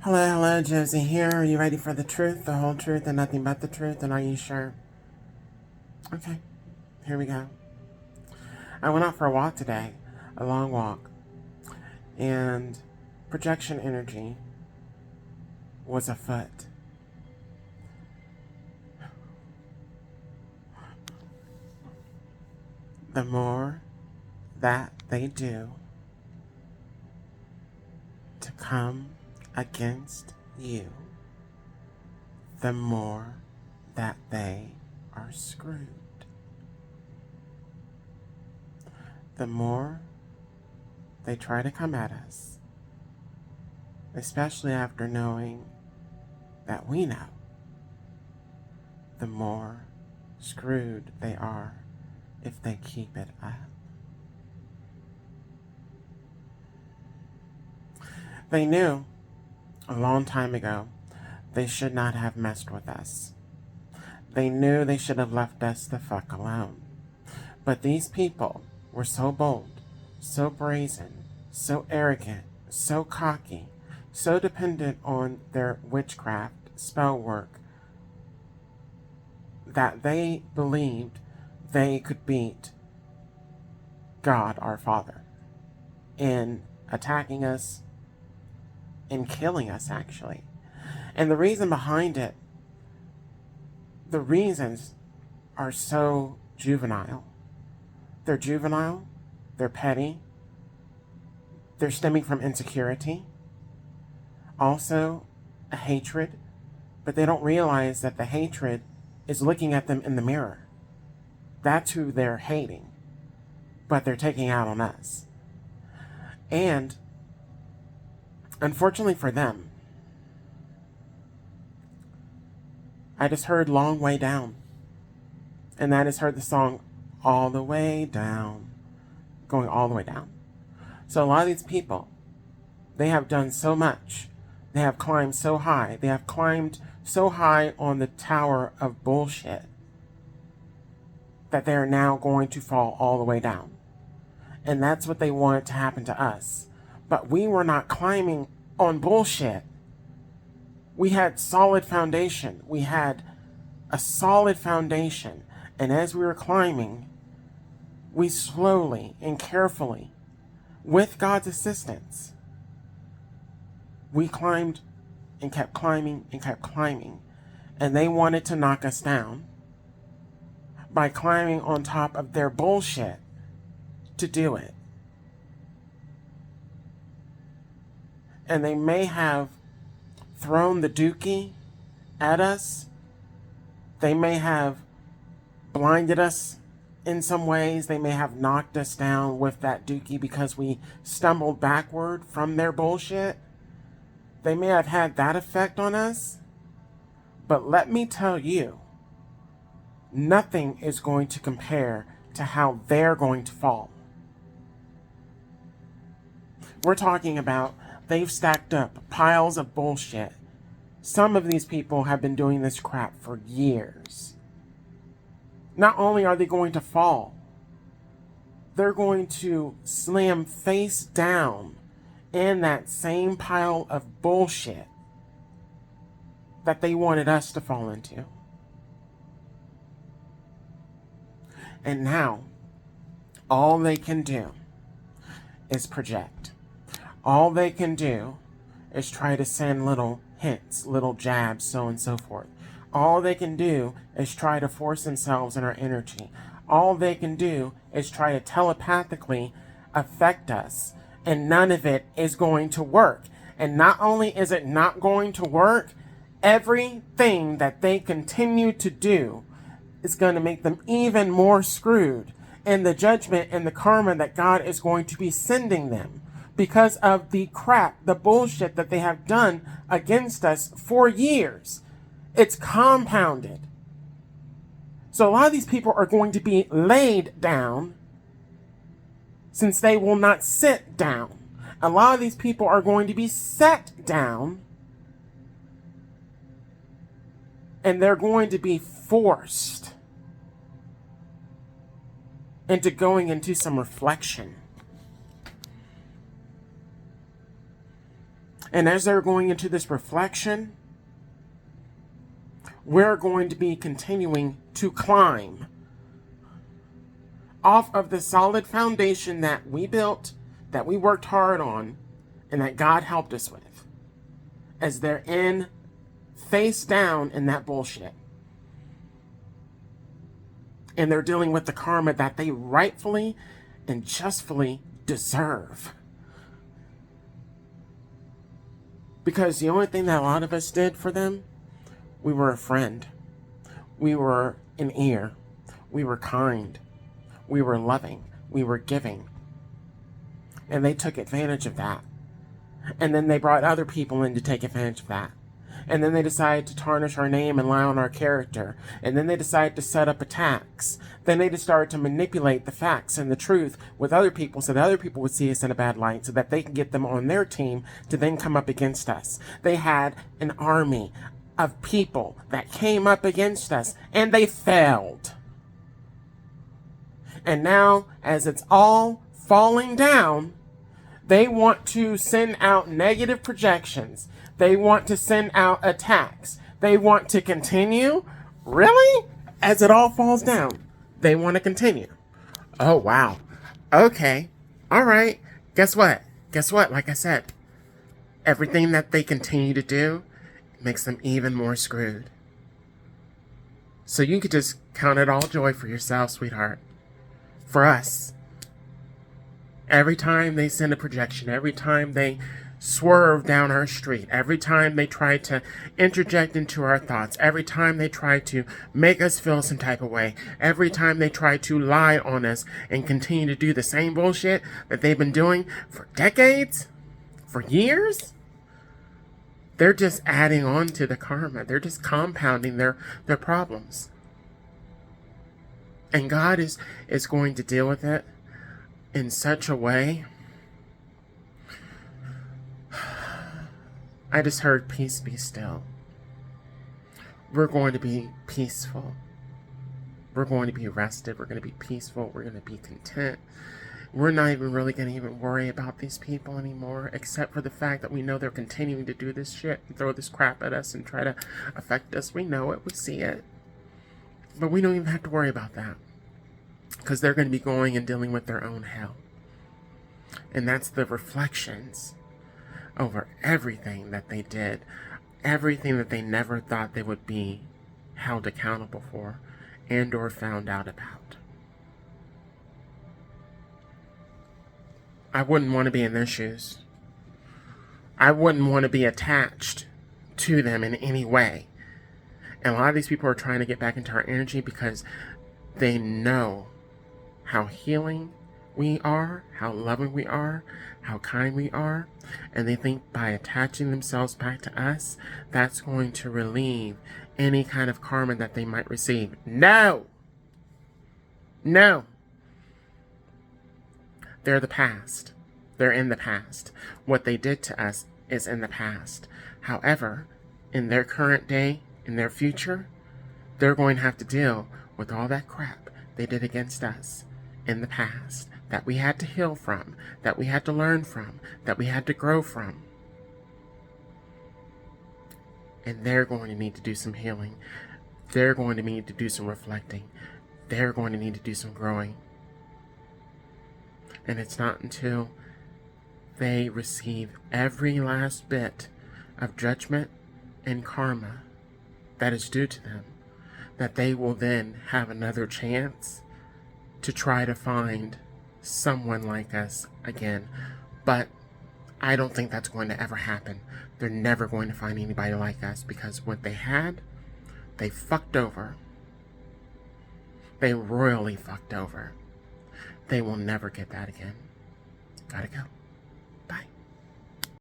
Hello, Josie here. Are you ready for the truth, the whole truth, and nothing but the truth? And are you sure? Okay, here we go. I went out for a walk today, a long walk, and projection energy was afoot. The more that they do to come against you, the more that they are screwed. The more they try to come at us, especially after knowing that we know, the more screwed they are if they keep it up. They knew a long time ago they should not have messed with us. They knew they should have left us the fuck alone. But these people were so bold, so brazen, so arrogant, so cocky, so dependent on their witchcraft, spell work, that they believed they could beat God our Father in attacking us, in killing us, actually. And the reason behind it, the reasons are so juvenile. They're juvenile, they're petty, they're stemming from insecurity, also a hatred, but they don't realize that the hatred is looking at them in the mirror. That's who they're hating, but they're taking out on us. And unfortunately for them, I just heard Long Way Down, and I just heard the song All the Way Down, going all the way down. So a lot of these people, they have done so much. They have climbed so high. They have climbed so high on the tower of bullshit that they are now going to fall all the way down. And that's what they wanted to happen to us. But we were not climbing on bullshit. We had solid foundation. We had a solid foundation. And as we were climbing, we slowly and carefully, with God's assistance, we climbed and kept climbing and kept climbing. And they wanted to knock us down by climbing on top of their bullshit to do it. And they may have thrown the dookie at us. They may have blinded us in some ways. They may have knocked us down with that dookie because we stumbled backward from their bullshit. They may have had that effect on us. But let me tell you, nothing is going to compare to how they're going to fall. We're talking about they've stacked up piles of bullshit. Some of these people have been doing this crap for years. Not only are they going to fall, they're going to slam face down in that same pile of bullshit that they wanted us to fall into. And now, all they can do is project. All they can do is try to send little hints, little jabs, so on and so forth. All they can do is try to force themselves in our energy. All they can do is try to telepathically affect us. And none of it is going to work. And not only is it not going to work, everything that they continue to do is going to make them even more screwed in the judgment and the karma that God is going to be sending them because of the crap, the bullshit that they have done against us for years. It's compounded. So a lot of these people are going to be laid down since they will not sit down. A lot of these people are going to be sat down and they're going to be forced into going into some reflection. And as they're going into this reflection, we're going to be continuing to climb off of the solid foundation that we built, that we worked hard on, and that God helped us with, as they're in face down in that bullshit. And they're dealing with the karma that they rightfully and justly deserve. Because the only thing that a lot of us did for them, we were a friend. We were an ear. We were kind. We were loving. We were giving. And they took advantage of that. And then they brought other people in to take advantage of that. And then they decided to tarnish our name and lie on our character. And then they decided to set up attacks. Then they just started to manipulate the facts and the truth with other people so that other people would see us in a bad light so that they can get them on their team to then come up against us. They had an army of people that came up against us, and they failed. And now, as it's all falling down, they want to send out negative projections. They want to send out attacks. They want to continue. Really? As it all falls down, they want to continue. Oh, wow. Okay. All right. Guess what? Like I said, everything that they continue to do makes them even more screwed. So you could just count it all joy for yourself, sweetheart. For us. Every time they send a projection, every time they swerve down our street, every time they try to interject into our thoughts, every time they try to make us feel some type of way, every time they try to lie on us and continue to do the same bullshit that they've been doing for decades, for years, they're just adding on to the karma. They're just compounding their problems. And God is going to deal with it in such a way. I just heard peace be still. We're going to be peaceful. We're going to be rested. We're going to be peaceful. We're going to be content. We're not even really going to even worry about these people anymore, except for the fact that we know they're continuing to do this shit and throw this crap at us and try to affect us. We know it. We see it. But we don't even have to worry about that, because they're going to be going and dealing with their own hell. And that's the reflections over everything that they did, everything that they never thought they would be held accountable for and or found out about. I wouldn't want to be in their shoes. I wouldn't want to be attached to them in any way. And a lot of these people are trying to get back into our energy because they know how healing we are, how loving we are, how kind we are, and they think by attaching themselves back to us, that's going to relieve any kind of karma that they might receive. No! No! They're the past. They're in the past. What they did to us is in the past. However, in their current day, in their future, they're going to have to deal with all that crap they did against us in the past, that we had to heal from, that we had to learn from, that we had to grow from. And they're going to need to do some healing. They're going to need to do some reflecting. They're going to need to do some growing. And it's not until they receive every last bit of judgment and karma that is due to them that they will then have another chance to try to find someone like us again. But I don't think that's going to ever happen. They're never going to find anybody like us, because what they had, they fucked over. They royally fucked over. They will never get that again. Gotta go.